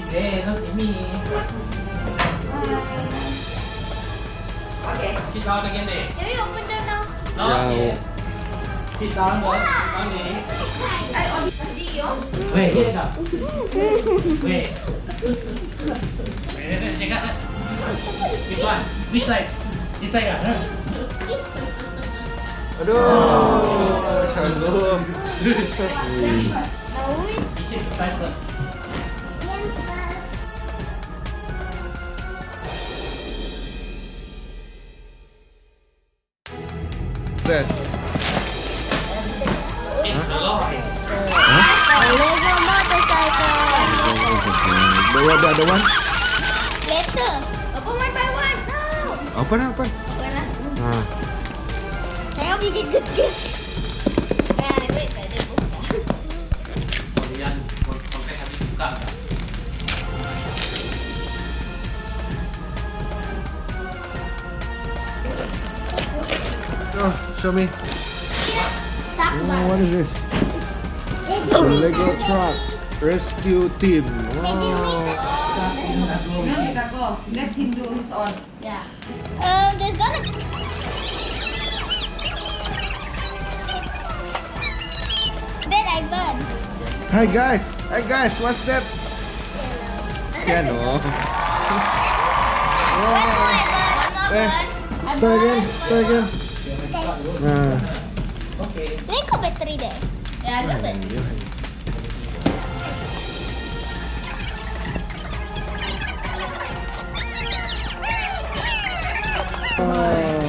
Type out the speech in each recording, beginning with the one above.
Hey, look at me. Okay. Sit down again, eh? Can we open them now? No, Yeah. yeah. Sit down, boss. Okay. Ay, di yun. Wait, here ka. Wait. Wait, check out. Which one? Which side? This side, ah? Aduh, canggung. No, we You should try first. That. It's a lorry. Lego motorcycle. The other one? Later. Open one by one. No. Open. Open lah. Ah. I hope you get good gifts. Wait, tak ada buka. Kalian kontak habis buka tak? Oh, show me. Tak Oh, what is this? The Lego truck rescue team. Wow. No, kita go. Let him do his own. Yeah. There's gonna. Then I burn. Hi guys, what's that? Piano. One more I burn. One more Eh, burn. Try again. Nah. Okay. Ini kok bateri deh? Ya, agak bateri. Oh.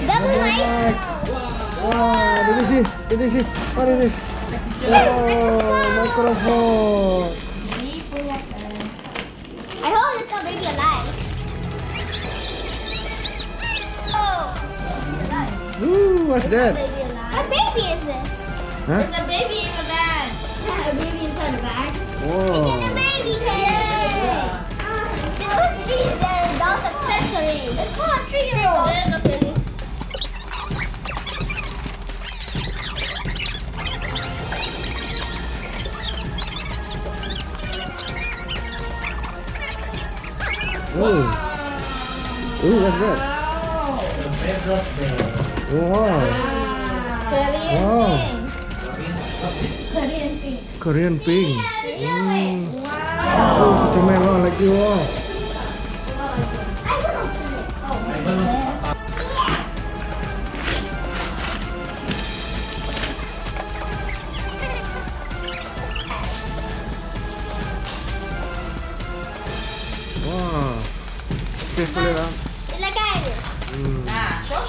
Double mic. Wow, did you see? What is this? Oh, microphone. I hope it's not baby alive. Oh, Ooh, what's that? baby alive. What baby is this? Huh? It's a baby in the bag. A baby inside the bag? It's in Wow. the baby cage. It's supposed to be the doll's accessory. Come on, 3-year-old. There you go, baby. Oh. Ooh, what's that? The Bedros there. Wow. Korean Wow. thing. Korean thing. Korean pink. Wow. Oh, satu merah lagi. Wow. I will open it. I don't know. Wow. Okay, pull it out. Ilagay. Hmm. Nah, show.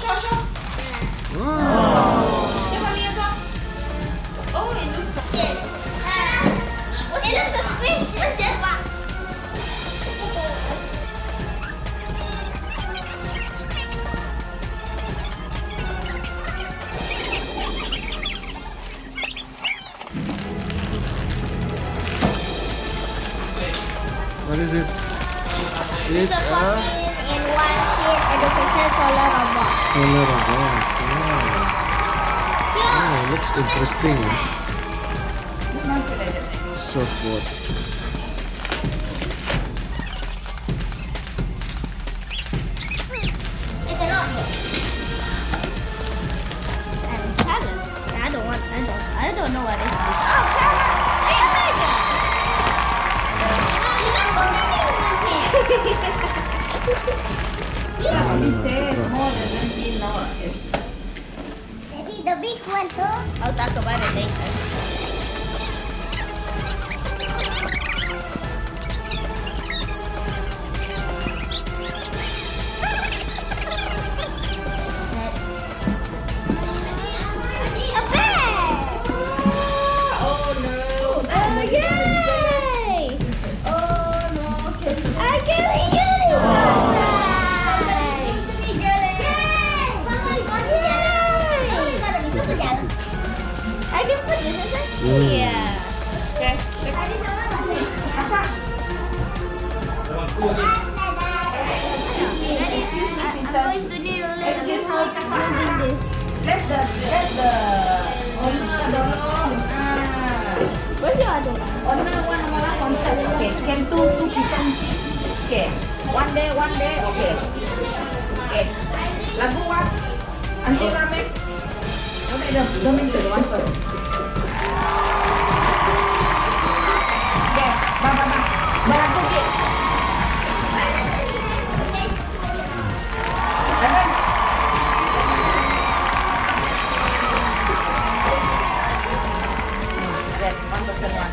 Wow. Coba lihat dong. Oh, it looks like Yes. It looks like fish. What's that one? What is it? It's a 14 in 1 kid education solar robot. Solar robot. Wow. Here. Oh, looks interesting. manipulated. Surfboard. It's an notebook. And color. I don't know what is this. Oh, color. You got so many in one hand. Yeah, he says more than 19 now. Maybe the big one too. I'll talk about it later. A bag! Oh no! Oh, yay! Oh no! I get a unicorn! I can put this in there? Yeah. Okay. Kakak. I'm going to need a little bit help holding this. Let the owner dong. Where's the other one? Owner one malah konsep. Okay, can day, one day. Okay. Okay. Lagu what? Until ramen. Okay, the one first.